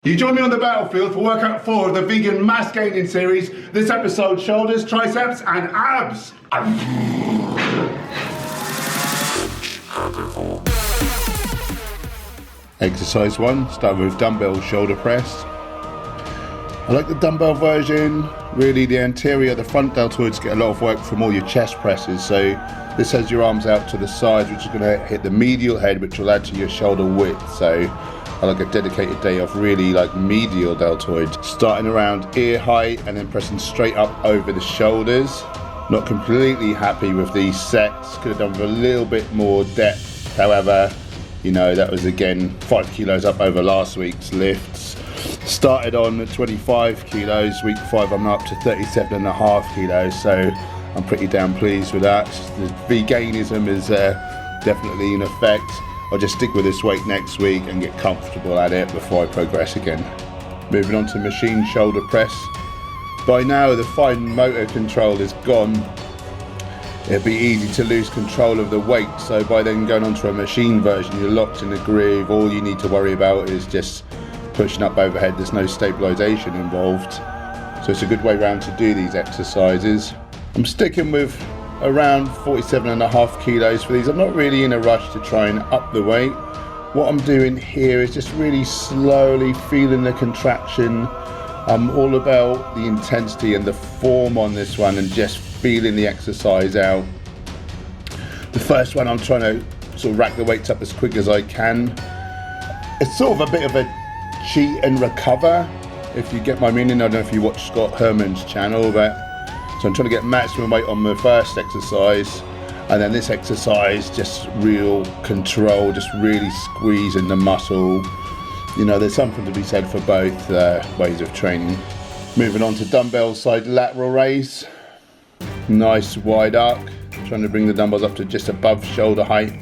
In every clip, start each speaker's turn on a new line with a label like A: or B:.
A: You join me on the battlefield for workout 4 of the vegan mass gaining series. This episode, shoulders, triceps and abs. Exercise 1, start with dumbbell shoulder press. I like the dumbbell version. Really, the anterior, the front deltoids get a lot of work from all your chest presses. So this has your arms out to the sides, which is going to hit the medial head, which will add to your shoulder width. So I like a dedicated day of really like medial deltoids, starting around ear height and then pressing straight up over the shoulders. Not completely happy with these sets, could have done with a little bit more depth. However, you know, that was again 5 kilos up over last week's lifts. Started on 25 kilos, week 5 I'm up to 37.5 kilos, so I'm pretty damn pleased with that. The VeGAINism is definitely in effect. I'll just stick with this weight next week and get comfortable at it before I progress again. Moving on to machine shoulder press. By now the fine motor control is gone. It'd be easy to lose control of the weight, so by then going on to a machine version, you're locked in a groove. All you need to worry about is just pushing up overhead. There's no stabilization involved. So it's a good way round to do these exercises. I'm sticking with around 47.5 kilos for these. I'm not really in a rush to try and up the weight. What I'm doing here is just really slowly feeling the contraction. I'm all about the intensity and the form on this one and just feeling the exercise out. The first one I'm trying to sort of rack the weights up as quick as I can. It's sort of a bit of a cheat and recover, if you get my meaning. I don't know if you watch Scott Herman's channel, but so I'm trying to get maximum weight on the first exercise, and then this exercise, just real control, just really squeezing the muscle. You know, there's something to be said for both ways of training. Moving on to dumbbell side lateral raise. Nice wide arc, trying to bring the dumbbells up to just above shoulder height.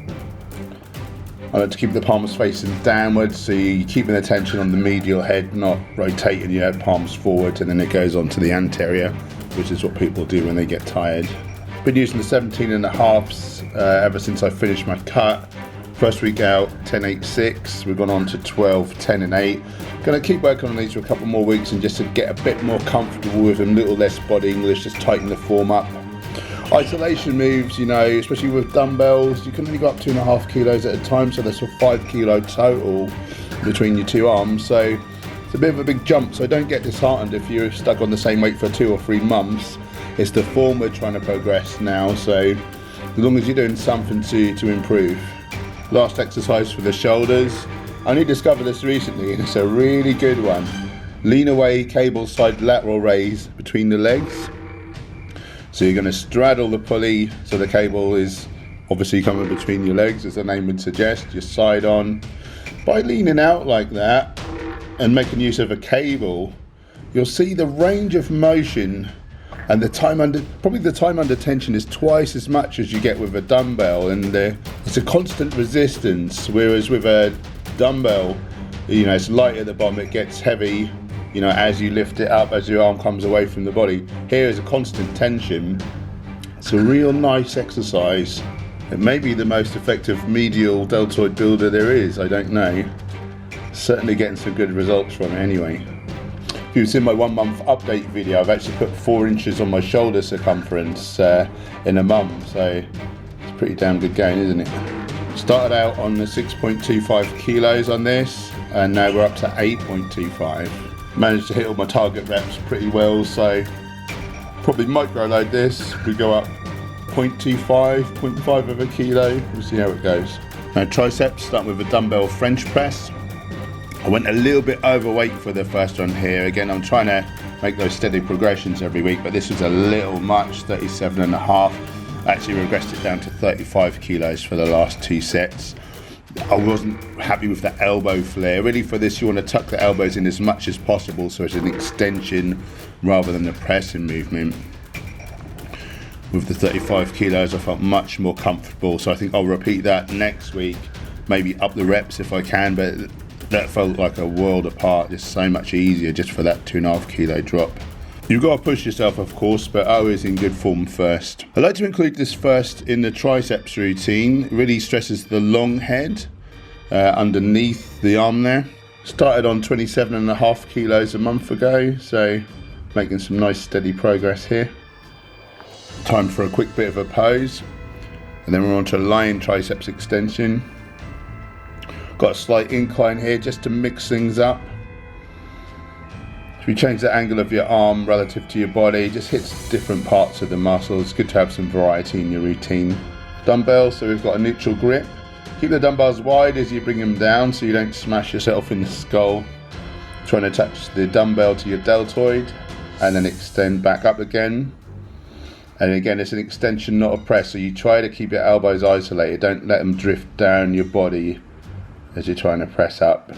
A: I like to keep the palms facing downwards, so you're keeping the tension on the medial head, not rotating your palms forward, and then it goes on to the anterior, which is what people do when they get tired. Been using the 17.5s ever since I finished my cut. First week out, 10.8.6. We've gone on to 12, 10 and 8. Gonna keep working on these for a couple more weeks and just to get a bit more comfortable with them, a little less body English, just tighten the form up. Isolation moves, you know, especially with dumbbells, you can only go up 2.5 kilos at a time, so that's a 5 kilo total between your two arms. So it's a bit of a big jump, so don't get disheartened if you're stuck on the same weight for 2 or 3 months. It's the form we're trying to progress now, so as long as you're doing something to improve. Last exercise for the shoulders. I only discovered this recently and it's a really good one. Lean away cable side lateral raise between the legs. So you're going to straddle the pulley, so the cable is obviously coming between your legs, as the name would suggest, your side on. By leaning out like that and making use of a cable, you'll see the range of motion and the time under tension is twice as much as you get with a dumbbell, and it's a constant resistance, whereas with a dumbbell, you know, it's light at the bottom, it gets heavy, you know, as you lift it up, as your arm comes away from the body. Here is a constant tension. It's a real nice exercise. It may be the most effective medial deltoid builder there is, I don't know. Certainly getting some good results from it anyway. If you've seen my 1 month update video, I've actually put 4 inches on my shoulder circumference in a month, so it's pretty damn good going, isn't it? Started out on the 6.25 kilos on this, and now we're up to 8.25. Managed to hit all my target reps pretty well, so probably micro load this. We go up 0.25 of a kilo, we'll see how it goes. Now triceps, starting with a dumbbell French press. I went a little bit overweight for the first one here. Again, I'm trying to make those steady progressions every week, but this was a little much, 37.5. I actually regressed it down to 35 kilos for the last 2 sets. I wasn't happy with the elbow flare. Really for this, you want to tuck the elbows in as much as possible, so it's an extension rather than the pressing movement. With the 35 kilos, I felt much more comfortable, so I think I'll repeat that next week, maybe up the reps if I can, but that felt like a world apart, just so much easier just for that 2.5 kilo drop. You've got to push yourself, of course, but always in good form first. I like to include this first in the triceps routine. It really stresses the long head underneath the arm there. Started on 27.5 kilos a month ago, so making some nice steady progress here. Time for a quick bit of a pose, and then we're on to a lying triceps extension. Got a slight incline here just to mix things up. If you change the angle of your arm relative to your body, it just hits different parts of the muscle. It's good to have some variety in your routine. Dumbbells, so we've got a neutral grip. Keep the dumbbells wide as you bring them down so you don't smash yourself in the skull. Trying to attach the dumbbell to your deltoid and then extend back up again. And again, it's an extension, not a press, so you try to keep your elbows isolated. Don't let them drift down your body as you're trying to press up.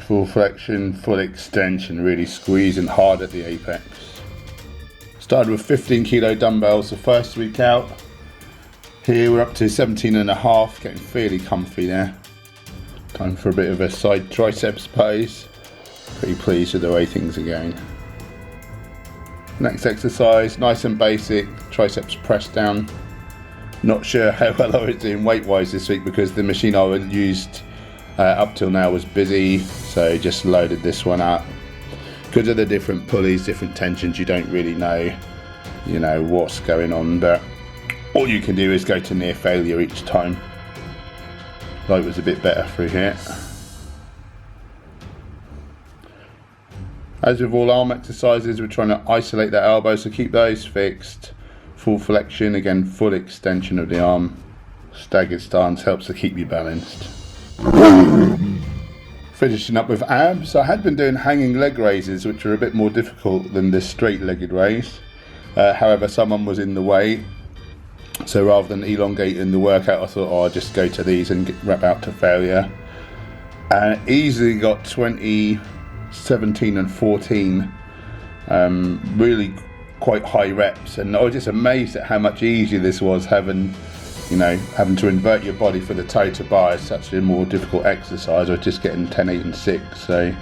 A: Full flexion, full extension, really squeezing hard at the apex. Started with 15 kilo dumbbells the first week out. Here we're up to 17.5, getting fairly comfy there. Time for a bit of a side triceps pose. Pretty pleased with the way things are going. Next exercise, nice and basic, triceps press down. Not sure how well I was doing weight wise this week because the machine I used up till now was busy, so just loaded this one up. Because of the different pulleys, different tensions, you don't really know, what's going on, but all you can do is go to near failure each time. Light was a bit better through here. As with all arm exercises, we're trying to isolate the elbows, so keep those fixed. Full flexion, again, full extension of the arm. Staggered stance helps to keep you balanced. Finishing up with abs. I had been doing hanging leg raises, which are a bit more difficult than this straight-legged raise. However, someone was in the way. So rather than elongating the workout, I thought, I'll just go to these and rep out to failure. And easily got 20, 17 and 14. Really quite high reps. And I was just amazed at how much easier this was, having to invert your body for the toe to bar is such a more difficult exercise. I was just getting 10, 8 and 6. So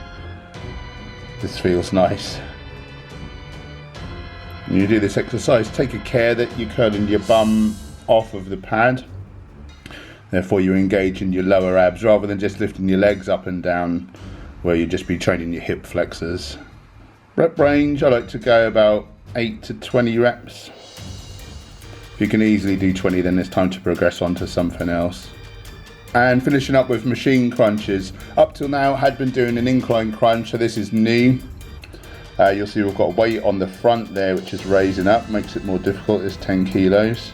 A: this feels nice. When you do this exercise, take a care that you're curling your bum off of the pad. Therefore you engage in your lower abs rather than just lifting your legs up and down where you just be training your hip flexors. Rep range, I like to go about 8 to 20 reps. If you can easily do 20, then it's time to progress on to something else. And finishing up with machine crunches. Up till now I had been doing an incline crunch, so this is new. You'll see we've got weight on the front there which is raising up, makes it more difficult. It's 10 kilos.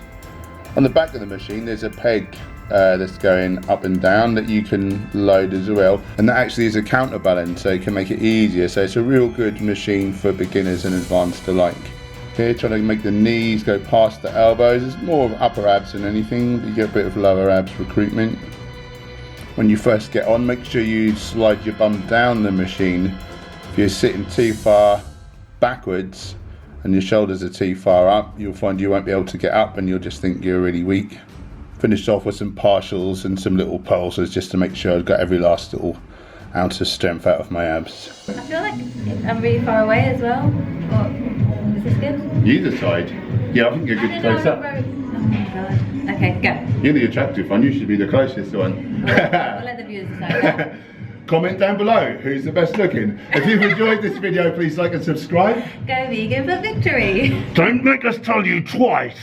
A: On the back of the machine there's a peg that's going up and down that you can load as well, and that actually is a counterbalance, so it can make it easier. So it's a real good machine for beginners and advanced alike. Here trying to make the knees go past the elbows. It's more of upper abs than anything, but you get a bit of lower abs recruitment. When you first get on, make sure you slide your bum down the machine. If you're sitting too far backwards and your shoulders are too far up, you'll find you won't be able to get up and you'll just think you're really weak. Finished off with some partials and some little pulses just to make sure I've got every last little ounce of strength out of my abs.
B: I feel like I'm really far away as well. Is this good?
A: Either side. Yeah, I think you're good close up.
B: Oh my god. Okay, go.
A: You're the attractive one, you should be the closest one.
B: We'll let the viewers decide.
A: Comment down below who's the best looking. If you've enjoyed this video, please like and subscribe.
B: Go vegan for victory.
A: Don't make us tell you twice.